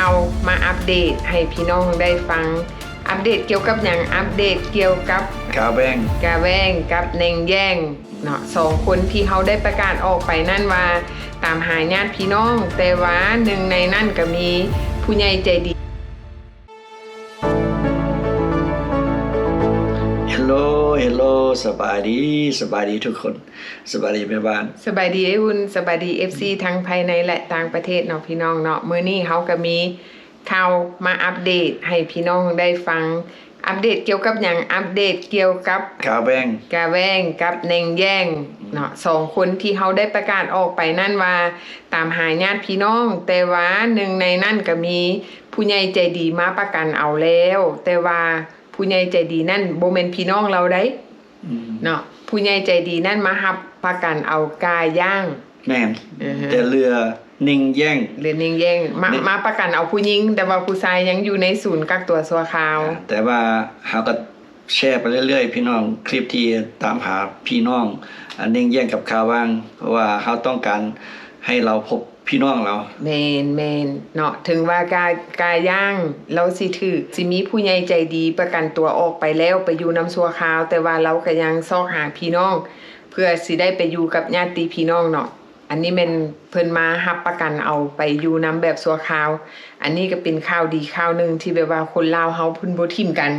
าวมาอัปเดตให้พี่น้องได้ฟังอัปเดตเกี่ยวกับอย่างอัปเดตเกี่ยวกับกาแว่งกับเน่งแย่งเนาะสองคนที่เขาได้ประกาศออกไปนั่นว่าตามหาญาติพี่น้องแต่ว่าหนึ่งในนั่นก็มีผู้ใหญ่ใจดีฮัลโหลสบายดีทุกคนสบายดีแม่บ้านสบายดีไอ้วุ่นสบายดี FC ทั้งภายในและต่างประเทศเนาะพี่น้องเนาะมื้อนี้เขาก็มีข่าวมาอัปเดตให้พี่น้องได้ฟังอัปเดตเกี่ยวกับอย่างอัปเดตเกี่ยวกับกาแว่งกับเน่งแย่งเนาะสองคนที่เขาได้ประกาศออกไปนั่นว่าตามหาญาติพี่น้องแต่ว่าหนึ่งในนั่นก็มีผู้ใหญ่ใจดีมาประกันเอาแล้วแต่ว่าผู้ใหญ่ใจดีนั่นบ่แม่นพี่น้องเราได้เนาะผู้ใหญ่ใจดีนั่นมารับประกันเอากาย่างแม่นแต่เรือนิ่งแย่งมาประกันเอาผู้หญิงแต่ว่าผู้ชายยังอยู่ในศูนย์กักตัวชั่วคราวแต่ว่าเฮาก็แชร์ไปเรื่อยๆพี่น้องคลิปที่ตามหาพี่น้องนิ่งแย่งกับข่าวว่างเพราะว่าเฮาต้องการให้เราพบพี่น้องเราแม่นเนาะถึงว่ากาย่างเราสิมีผู้ใหญ่ใจดีประกันตัวออกไปแล้วไปอยู่นำชั่วคราวแต่ว่าเราก็ยังซอกหาพี่น้องเพื่อสิได้ไปอยู่กับญาติพี่น้องเนาะอันนี้เป็นเพิ่นมารับประกันเอาไปอยู่นำแบบชั่วคราวอันนี้ก็เป็นข่าวดีข่าวนึงที่แบบว่าคนลาวเฮาเพิ่นบ่ทิ่มกัน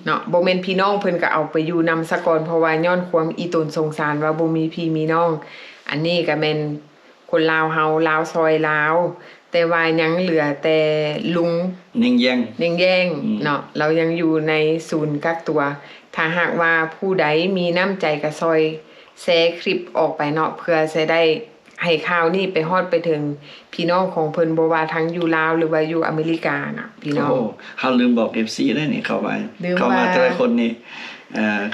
เนาะบ่แม่นพี่น้องเพิ่นก็เอาไปอยู่นำซะก่อนเพราะว่าย้อนความอีตนสงสารว่าบ่มีพี่มีน้องอันนี้ก็แม่นคนลาวเฮาลาวซอยลาวแต่ว่ายังเหลือแต่ลุงนิ่งแย่งเนาะเรายังอยู่ในศูนย์กักตัวถ้าหากว่าผู้ใดมีน้ำใจก็ซอยแชร์คลิปออกไปเนาะเพื่อจะได้ให้ข่าวนี้ไปฮอดไปถึงพี่น้องของเพิ่นบ่ว่าทั้งอยู่ลาวหรือว่าอยู่อเมริกาน่ะพี่น้องเฮาลืมบอก FC ได้นี่เข้ามาแต่ละคนนี่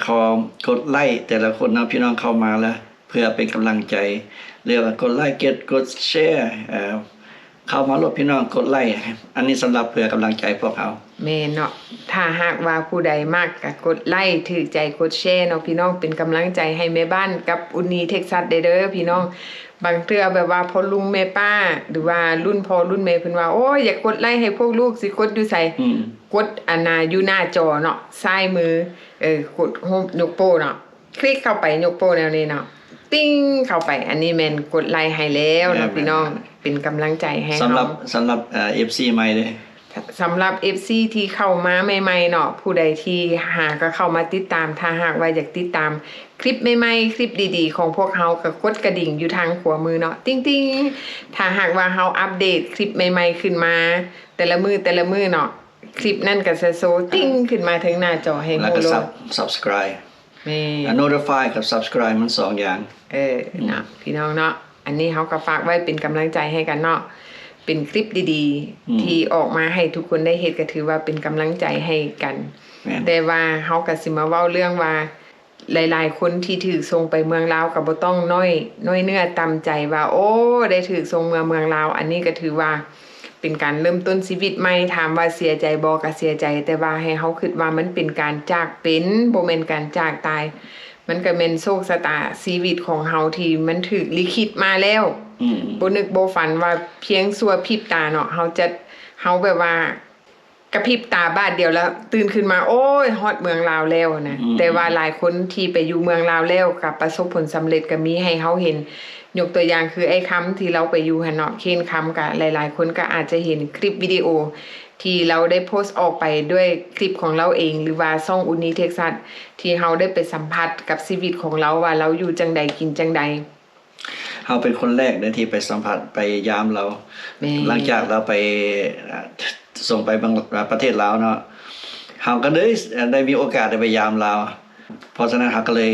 ขอกดไลค์แต่ละคนเนาะพี่น้องเข้ามาแล้วเพื่อเป็นกำลังใจเรียกว่ากดไลค์กดแชร์เข้ามาลดพี่น้องกดไลค์อันนี้สำหรับเพื่อกำลังใจพวกเขาแม่เนาะถ้าหากว่าผู้ใดมากก็กดไลค์ถือใจกดแชร์เนาะพี่น้องเป็นกำลังใจให้แม่บ้านกับอุนีเท็กซัสเด้อพี่น้องบางเทื่อแบบว่าพ่อลุงแม่ป้าหรือว่ารุ่นพ่อรุ่นแม่เพิ่นว่าโอ้ยอยากกดไลค์ให้พวกลูกสิกดอยู่ไสกดอันน่ะอยู่หน้าจอเนาะซ้ายมือกดโฮมยกโป้เนาะคลิกเข้าไปยกโป้แนวนี้เนาะติ้งเข้าไปอันนี้แม่นกดไลค์ให้แล้วเนาะพี่น้องเป็นกำลังใจให้สำหรับFC ใหม่เด้สำหรับ FC ที่เข้ามาใหม่ๆเนาะผู้ใดที่หาก็เข้ามาติดตามถ้าหากว่าอยากติดตามคลิปใหม่ๆคลิปดีๆของพวกเฮาก็กดกระดิ่งอยู่ทางขวามือเนาะติ๊งๆถ้าหากว่าเฮาอัปเดตคลิปใหม่ๆขึ้นมาแต่ละมือเนาะคลิปนั่นก็จะโซติ้งขึ้นมาถึงหน้าจอให้ฮู้โลด subscribe แม่ notify กับ subscribe มัน2อย่างเนาะพี่น้องเนาะอันนี้เฮาก็ฝากไว้เป็นกำลังใจให้กันเนาะเป็นคลิปดีๆที่ออกมาให้ทุกคนได้เห็นก็ถือว่าเป็นกำลังใจให้กันแต่ว่าเฮาก็สิมาเว้าเรื่องว่าหลายๆคนที่ถือทรงไปเมืองลาวก็บ่ต้องน้อยเนื้อต่ำใจว่าโอ้ได้ถือทรงเมืองลาวอันนี้ก็ถือว่าเป็นการเริ่มต้นชีวิตใหม่ถามว่าเสียใจบ่ก็เสียใจแต่ว่าให้เฮาคิดว่ามันเป็นการจากเป็นบ่แม่นการจากตายมันก็เป็นโชคชะตาชีวิตของเฮาที่มันถูกลิขิตมาแล้วบ่นึกบ่ฝันว่าเพียงชั่วพริบตาเนาะเฮาแบบว่ากระพริบตาบาดเดียวแล้วตื่นขึ้นมาโอ้ยฮอดเมืองลาวแล้วนะแต่ว่าหลายคนที่ไปอยู่เมืองลาวแล้วก็ประสบผลสำเร็จก็มีให้เฮาเห็นยกตัวอย่างคือไอ้คำที่เราไปอยู่หั่นเนาะเคนคำก็หลายๆคนก็อาจจะเห็นคลิปวิดีโอที่เราได้โพสต์ออกไปด้วยคลิปของเราเองหรือว่าช่องอุนีเท็กซัสที่เฮาได้ไปสัมผัสกับชีวิตของเราว่าเราอยู่จังใดกินจังใดเฮาเป็นคนแรกที่ไปสัมผัสไปยามเราหลังจากเราไปส่งไปบางประเทศลาวเนาะเฮาก็ได้มีโอกาสได้ไปยามลาวเพราะฉะนั้นเฮาก็เลย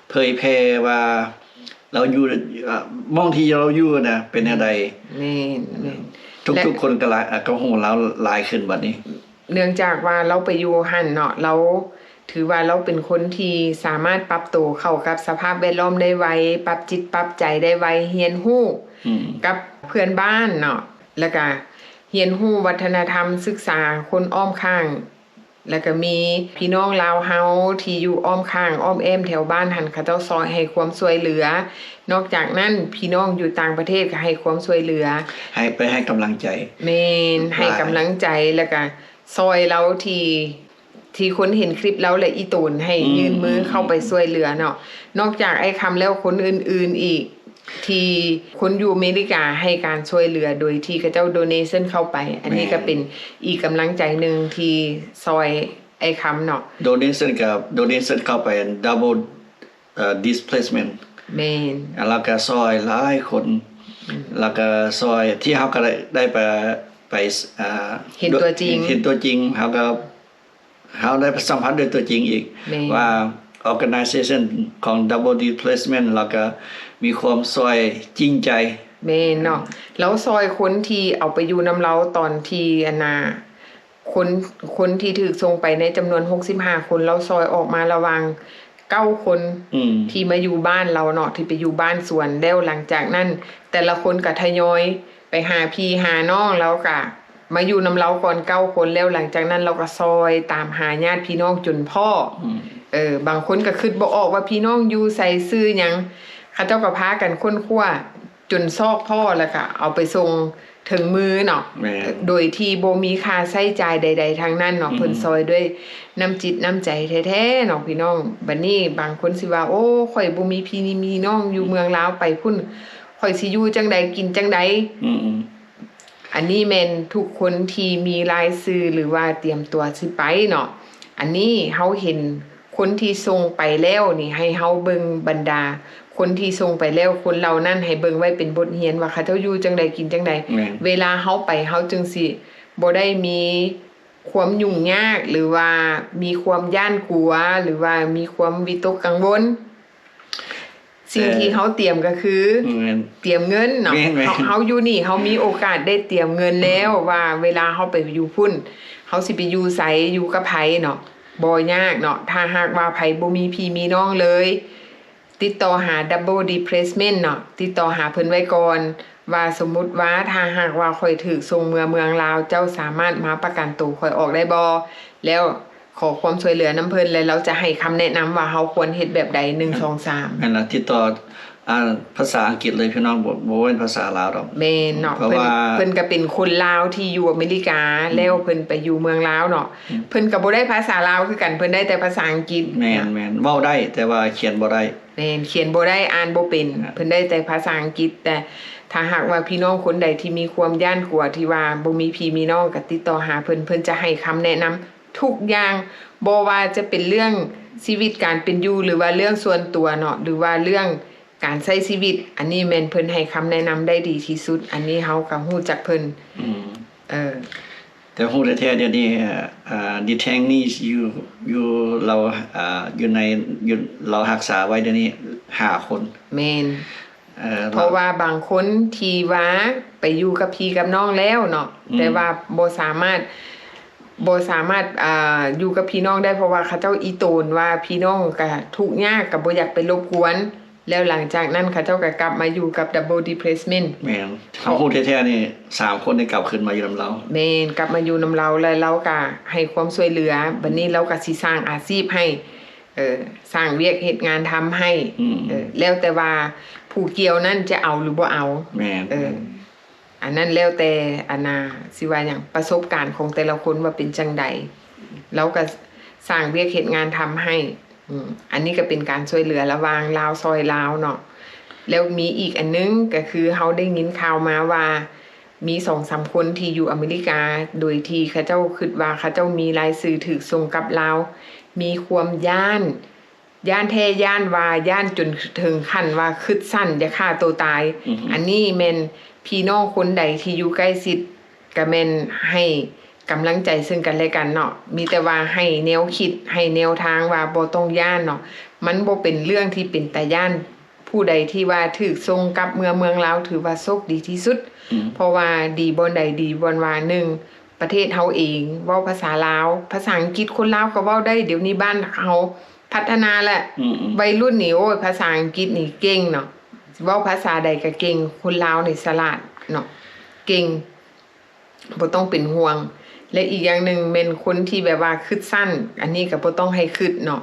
เผยแพร่ว่าเราอยู่มองที่เราอยู่นะเป็นอะไรทุกคนก็ฮู้เราหลายขึ้นบัดนี้เนื่องจากว่าเราไปอยู่หั่นเนาะเราถือว่าเราเป็นคนที่สามารถปรับตัวเข้ากับสภาพแวดล้อมได้ไวปรับจิตปรับใจได้ไวเรียนรู้กับเพื่อนบ้านเนาะแล้วก็เรียนรู้วัฒนธรรมศึกษาคนอ้อมข้าง แล้วก็มีพี่น้องลาวเฮาที่อยู่อ้อมข้างอ้อมแอมแถวบ้านหันเขาเจ้าซอยให้ความช่วยเหลือนอกจากนั้นพี่น้องอยู่ต่างประเทศก็ให้ความช่วยเหลือให้กำลังใจแม่นให้กำลังใจแล้วก็ซอยเราที่คนเห็นคลิปแล้วและอีตูนให้ยื่นมือเข้าไปช่วยเหลือเนาะนอกจากไอ้คำแล้วคนอื่นๆอีกที่คนอยู่อเมริกาให้การช่วยเหลือโดยที่เขาเจ้าโดเนชั่นเข้าไปอันนี้ก็เป็นอีกกำลังใจหนึ่งที่ซอยไอ้คำเนาะ donation เข้าไป double displacement แม่นแล้วก็ซอยหลายคนแล้วก็ซอยที่เฮาก็ได้ไปเห็นตัวจริงเฮาได้สัมผัสด้วยตัวจริงอีกว่า organization ของ double displacement แล้วก็มีความซอยจริงใจแม่นเนาะแล้วซอยคนที่เอาไปอยู่นํเราตอนที่คนที่ถูกส่งไปในจำนวน65คนเราซอยออกมาระวัง9คนที่มาอยู่บ้านเราเนาะที่ไปอยู่บ้านสวนแล้วหลังจากนั้นแต่ละคนก็ทยอยไปหาพี่หาน้องแล้วก็มาอยู่นำเราก่อน9คนแล้วหลังจากนั้นเราก็ซอยตามหาญาติพี่น้องจนพ่อบางคนก็คิดบ่ออกว่าพี่น้องอยู่ใส่ซื้อหยังเขาเจ้าก็พากันค้นคว้าจนซอกพ่อแล้วก็เอาไปส่งถึงมือเนาะโดยที่บ่มีค่าใช้จ่ายใดๆทั้งนั้นเนาะเพิ่นซอยด้วยน้ำจิตน้ำใจแท้ๆเนาะพี่น้องบัดนี้บางคนสิว่าโอ้ข่อยบ่มีพี่นี่มีน้องอยู่เมืองลาวไปพุ่นข่อยสิอยู่จังใดกินจังใดอันนี้แม่นทุกคนที่มีรายชื่อหรือว่าเตรียมตัวสิไปเนาะอันนี้เฮาเห็นคนที่ส่งไปแล้วนี่ให้เฮาเบิ่งบรรดาคนที่ส่งไปแล้วคนเหล่านั้นให้เบิ่งไว้เป็นบทเรียนว่าเขาเจ้าอยู่จังใดกินจังใดเวลาเฮาไปเฮาจึงสิบ่ได้มีความยุ่งยากหรือว่ามีความย้านกลัวหรือว่ามีความวิตกกังวลสิ่งที่เฮาเตรียมก็คือเตรียมเงินเนาะเฮาอยู่นี่เฮามีโอกาสได้เตรียมเงินแล้วว่าเวลาเฮาไปอยู่พุ่นเฮาสิไปอยู่ไสอยู่กับไผเนาะบ่ยากเนาะถ้าหากว่าไผบ่มีพี่มีน้องเลยติดต่อหา double displacement เนาะติดต่อหาเพิ่นไว้ก่อนว่าสมมุติว่าถ้าหากว่าข่อยถูกส่งเมืองลาวเจ้าสามารถมาประกันตัวข่อยออกได้บ่แล้วขอความช่วยเหลือนำเพิ่นแล้วเราจะให้คำแนะนำว่าเฮาควรเฮ็ดแบบใด1 2 3นั่นล่ะติดต่อภาษาอังกฤษเลยพี่น้องบ่เป็นภาษาลาวดอกแม่นเนาะเพิ่นก็เป็นคนลาวที่อยู่อเมริกาแล้วเพิ่นไปอยู่เมืองลาวเนาะเพิ่นก็บ่ได้ภาษาลาวคือกันเพิ่นได้แต่ภาษาอังกฤษแม่นๆเว้าได้แต่ว่าเขียนบ่ได้แม่นเขียนบ่ได้อ่านบ่เป็นเพิ่นได้แต่ภาษาอังกฤษแต่ถ้าหากว่าพี่น้องคนใดที่มีความย้านกลัวที่ว่าบ่มีพี่มีน้องก็ติดต่อหาเพิ่นจะให้คำแนะนำทุกอย่างบ่ว่าจะเป็นเรื่องชีวิตการเป็นอยู่หรือว่าเรื่องส่วนตัวเนาะหรือว่าเรื่องการใช้ชีวิตอันนี้แม่นเพิ่นให้คำแนะนำได้ดีที่สุดอันนี้เฮาก็ฮู้จักเพิ่นแต่ฮู้แท้ๆเดี๋ยวนี้detainees อยู่เราอยู่เรารักษาไว้เดี๋ยวนี้5คนแม่นเพราะว่าบางคนที่ว่าไปอยู่กับพี่กับน้องแล้วเนาะแต่ว่าบ่สามารถอยู่กับพี่น้องได้เพราะว่าเขาเจ้าอีโตนว่าพี่น้องก็ทุกข์ยากก็บ่อยากไปรบกวนแล้วหลังจากนั้นเขาเจ้าก็กลับมาอยู่กับ double displacement แม่นเฮาฮู้แท้ๆนี่3คนได้กลับขึ้นมาอยู่นำเราแม่นกลับมาอยู่นำเราแล้วเราก็ให้ความช่วยเหลือบัดนี้เราก็สิสร้างอาชีพให้สร้างเวียกเฮ็ดงานทำให้แล้วแต่ว่าผู้เกี่ยวนั้นจะเอาหรือบ่เอาแม่นอันนั้นแล้วแต่สิว่าหยังประสบการณ์ของแต่ละคนว่าเป็นจังใดเราก็สร้างเวียกเฮ็ดงานทำให้อันนี้ก็เป็นการช่วยเหลือระหว่างลาวซอยลาวเนาะแล้วมีอีกอันนึงก็คือเฮาได้ยินข่าวมาว่ามี 2-3 คนที่อยู่อเมริกาโดยที่เขาเจ้าคิดว่าเขาเจ้ามีรายชื่อถูกส่งกลับลาวมีความย้านแท้ย้านว่าย้านจนถึงขั้นว่าคิดสั้นจะฆ่าตัวตายอันนี้แม่นพี่น้องคนใดที่อยู่ใกล้ชิดก็แม่นให้กำลังใจซึ่งกันและกันเนาะมีแต่ว่าให้แนวคิดให้แนวทางว่าบ่ต้องย้านเนาะมันบ่เป็นเรื่องที่เป็นตาย้านผู้ใดที่ว่าถูกส่งกลับเมืองลาวถือว่าโชคดีที่สุดเพราะว่าดีบ่ใดดีบ่ว่า1ประเทศเฮาเองเว้าภาษาลาวภาษาอังกฤษคนลาวก็เว้าได้เดี๋ยวนี้บ้านเฮาพัฒนาแล้ววัยรุ่นนี่โอ้ยภาษาอังกฤษนี่เก่งเนาะเว้าภาษาใดก็เก่งคนลาวนี่ฉลาดเนาะเก่ง บ่ต้องเป็นห่วงและอีกอย่างหนึ่งแม่นคนที่แบบว่าคิดสั้นอันนี้ก็บ่ต้องให้คิดเนาะ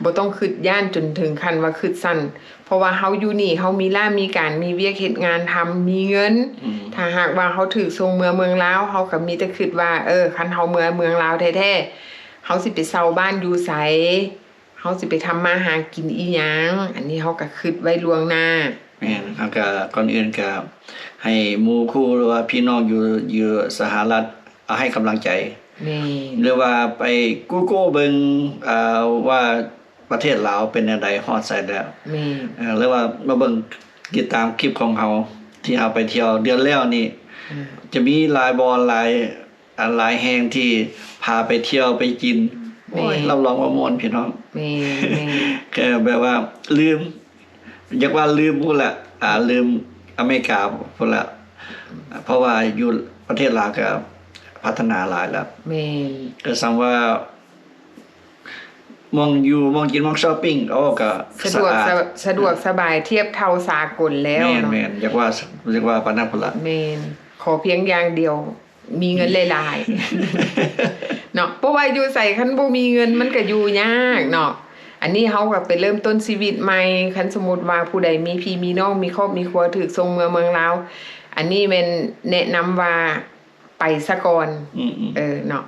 บ่ต้องคิดย่านจนถึงขั้นว่าคิดสั้นเพราะว่าเฮาอยู่นี่เฮามีมีการมีเวียกเฮ็ดงานทำมีเงินถ้าหากว่าเฮาถูกส่งเมืองลาวเฮาก็มีแต่คิดว่าคันเฮาเมืองลาวแท้ๆเฮาสิไปเช่าบ้านอยู่ไสเฮาสิไปทำมาหากินอีหยังอันนี้เฮาก็คิดไว้ล่วงหน้าแม่นครับก็ก่อนอื่นก็ให้หมู่คู่หรือว่าพี่น้องอยู่สหรัฐเอาให้กำลังใจแม่หรือว่าไป Google เบิ่งว่าประเทศลาวเป็นจังไดฮอดไสแล้วแม่หรือว่ามาเบิ่งติดตามคลิปของเฮาที่เฮาไปเที่ยวเดือนแล้วนี่จะมีหลายบ่หลายแห่งที่พาไปเที่ยวไปกินโอ้ยรับรองว่าม่วนพี่น้องแม่ก็แบบว่าลืมอยากว่าลืมพุ่นละลืมอเมริกาพุ่นละเพราะว่าอยู่ประเทศลาวก็พัฒนาหลายแล้วแม่ก็ซ้ำว่ามองอยู่มองกินมองช้อปปิ้งก็สะดวกสบายเทียบเท่าสากลแล้วเนาะแม่นอยากว่าปานนั้นพุ่นละแม่นขอเพียงอย่างเดียวมีเงินหลายๆเนาะเพราะว่าอยู่ใส่คันบ่มีเงินมันก็อยู่ยากเนาะอันนี้เฮาก็ไปเริ่มต้นชีวิตใหม่คันสมมุติว่าผู้ใดมีพี่มีน้องมีครอบมีครัวถูกส่งเมืองลาวอันนี้แม่นแนะนำว่าไปซะก่อนเนาะ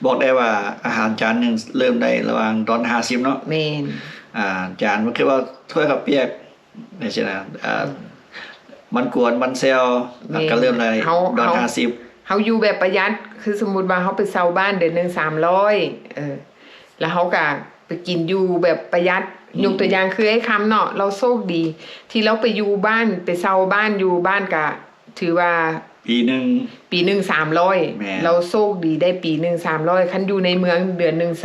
บอกได้ว่าอาหารจานนึงเริ่มได้ระหว่าง$50เนาะแม่นจานมันคือว่าถ้วยกับเปียกนี่ใช่นะมันกวนมันแซวก็เริ่มได้$50เฮาอยู่แบบประหยัดคือสมมุติว่าเฮาไปเช่าบ้านเดือนนึง300แล้วเฮาก็ไปกินอยู่แบบประหยัดยกตัวอย่างคือไอ้คำเนาะเราโชคดีที่เราไปอยู่บ้านไปเช่าบ้านอยู่บ้านก็ถือว่าปีนึง300เราโชคดีได้ปีนึง300คันอยู่ในเมืองเดือนนึง300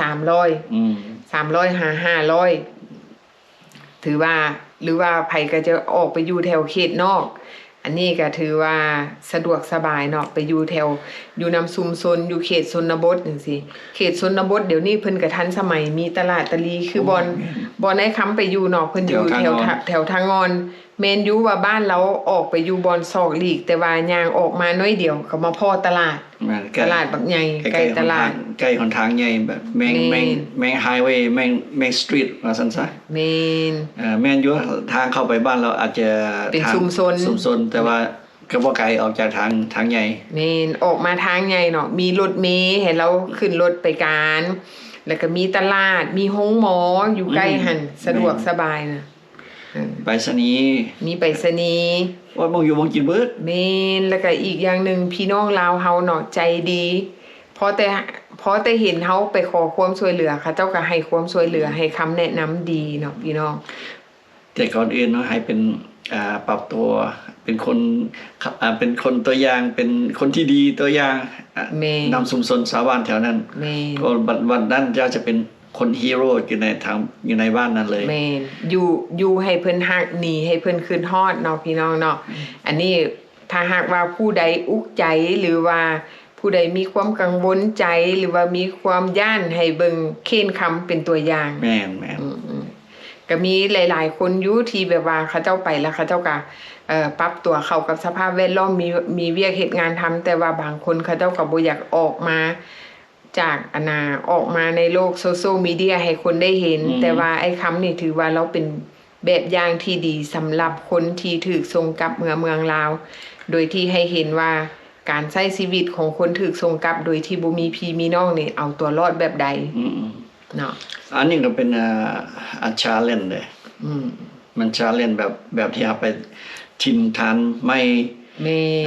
500ถือว่าหรือว่าไผก็จะออกไปอยู่แถวเขตนอกอันนี้ก็ถือว่าสะดวกสบายเนาะไปอยู่แถวอยู่นำชุมชนอยู่เขตชนบทจังซี่เขตชนบทเดี๋ยวนี้เพิ่นก็ทันสมัยมีตลาดตะลีคือบอนให้ค้ำไปอยู่เนาะเพิ่นอยู่แถวทางงอนแม่นอยู่ว่าบ้านเราออกไปอยู่บอนซอกหลีกแต่ว่าย่างออกมาน้อยเดียวก็มาพ้อตลาดบักใหญ่ใกล้ตลาดใกล้หนทางใหญ่แบบแม่งไฮเวย์แม่งสตรีทว่าซั่นซะแม่นแม่นอยู่ทางเข้าไปบ้านเราอาจจะเป็นชุมชนแต่ว่าก็บ่ไกลออกจากทางใหญ่แม่นออกมาทางใหญ่เนาะมีรถเมล์ให้เราขึ้นรถไปการแล้วก็มีตลาดมีโรงหมออยู่ใกล้หั่นสะดวกสบายนะไปรษณีย์มีไปรษณีย์ว่าบ่อยู่บ่กินเบิดแม่นแล้วก็อีกอย่างนึงพี่น้องลาวเฮาเนาะใจดีพอแต่เห็นเฮาไปขอความช่วยเหลือเขาเจ้าก็ให้ความช่วยเหลือให้คำแนะนำดีเนาะพี่น้องแต่ก่อนอื่นเนาะให้เป็นปรับตัวเป็นคนตัวอย่างเป็นคนที่ดีตัวอย่างนำชุมชนชาวบ้านแถวนั้นก็วันนั้นเจ้าจะเป็นคนฮีโร่อยู่ในบ้านนั้นเลยแม่นอยู่ให้เพิ่นฮักหนีให้เพิ่นคืนฮอดเนาะพี่น้องเนาะอันนี้ถ้าหากว่าผู้ใดอุกใจหรือว่าผู้ใดมีความกังวลใจหรือว่ามีความย่านให้เบิ่งเค้นคำเป็นตัวอย่างแม่นก็มีหลายๆคนอยู่ที่แบบว่าเขาเจ้าไปแล้วเขาเจ้าก็ปรับตัวเข้ากับสภาพแวดล้อมมีเวียกเฮ็ดงานทำแต่ว่าบางคนเขาเจ้าก็บ่อยากออกมาจากออกมาในโลกโซเชียลมีเดียให้คนได้เห็นแต่ว่าไอ้คำนี่ถือว่าเราเป็นแบบอย่างที่ดีสำหรับคนที่ถูกส่งกลับเมืองลาวโดยที่ให้เห็นว่าการใช้ชีวิตของคนถูกส่งกลับโดยที่บ่มีพี่มีน้องนี่เอาตัวรอดแบบใดเนาะอันนี้ก็เป็นชาเลนจ์เลยมันชาเลนจ์แบบที่เอาไปถิ่นฐานใหม่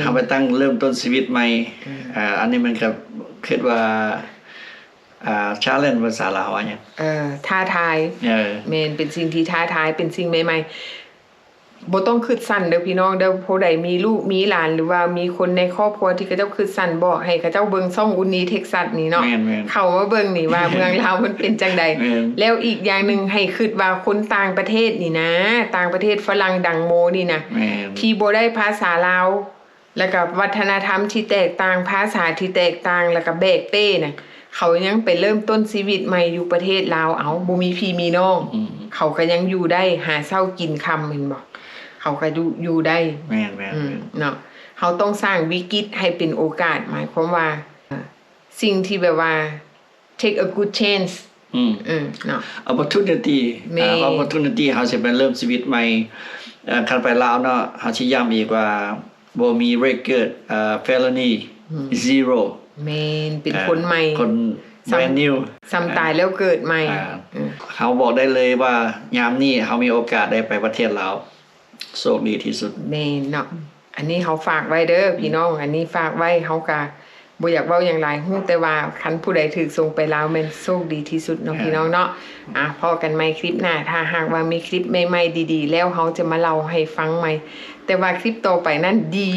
เอาไปตั้งเริ่มต้นชีวิตใหม่อันนี้มันก็คิดว่าชาเลนจ์ภาษาลาวว่าหยังท้าทายแม่นเป็นสิ่งที่ท้าทายเป็นสิ่งใหม่ๆบ่ต้องคิดสั้นเด้อพี่น้องเด้อผู้ใดมีลูกมีหลานหรือว่ามีคนในครอบครัวที่เขาเจ้าคิดสั้นบอกให้เขาเจ้าเบิ่งช่องอุนีเท็กซัสนี่เนาะเข้ามาเบิ่งนี่ว่าเมืองลาวมันเป็นจังใดแล้วอีกอย่างนึงให้คิดว่าคนต่างประเทศนี่นะต่างประเทศฝรั่งดังโมนี่นะที่บ่ได้ภาษาลาวแล้วก็วัฒนธรรมที่แตกต่างภาษาที่แตกต่างแล้วก็แบกเป้น่ะเขายังไปเริ่มต้นชีวิตใหม่อยู่ประเทศลาวเอาบ่มีพี่มีน้องเขาก็ยังอยู่ได้หาเช้ากินค่ำเห็นบ่เขาก็อยู่ได้แม่นเนาะเฮ เขาต้องสร้างวิกฤตให้เป็นโอกาสหมายความว่าสิ่งที่แบบว่า take a good chance เนาะ opportunity opportunity เฮาสิไปเริ่มชีวิตใหม่คันไปลาวเนาะเฮาสิย้ำอีกว่าบ่มี record felony zero แม่นเป็นคนใหม่ คน brand new ซ้ำตายแล้วเกิดใหม่ เฮาบอกได้เลยว่ายามนี้เฮามีโอกาสได้ไปประเทศลาวโชคดีที่สุดแม่นเนาะอันนี้เฮาฝากไว้เด้อพี่น้องอันนี้ฝากไว้เฮาก็บ่อยากเว้าอย่างหลายฮู้แต่ว่าคันผู้ใดถูกส่งไปลาวแม่นโชคดีที่สุดเนาะพี่น้องเนาะพอกันใหม่คลิปหน้าถ้าหากว่ามีคลิปใหม่ๆดีๆแล้วเฮาจะมาเล่าให้ฟังใหม่แต่ว่าคลิปต่อไปนั้นดี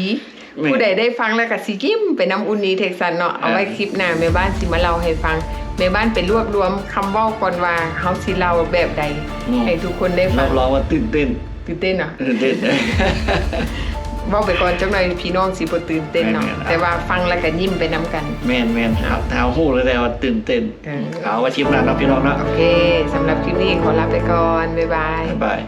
ผู้ใดได้ฟังแล้วก็สิยิ้มไปน้ำอุ่นนี้เท็กซัสเนาะเอาไว้คลิปหน้าแม่บ้านสิมาเล่าให้ฟังแม่บ้านเป็นรวบรวมคำเว้าก่อนว่าเฮาสิเล่าแบบใดให้ทุกคนได้ฟังรับรองว่าตื่นเต้นเนาะตื่นเต้นเว้าไปก่อนจังหน่อยพี่น้องสิบ่ตื่นเต้นเนาะแต่ว่าฟังแล้วก็ยิ้มไปนํกันแม่นๆครับเฮาฮู้เลยว่าตื่นเต้นเอาไว้คลิปหน้าเนาะพี่น้องเนาะโอเคสำหรับคลิปนี้ขอลาไปก่อนบ๊ายบาย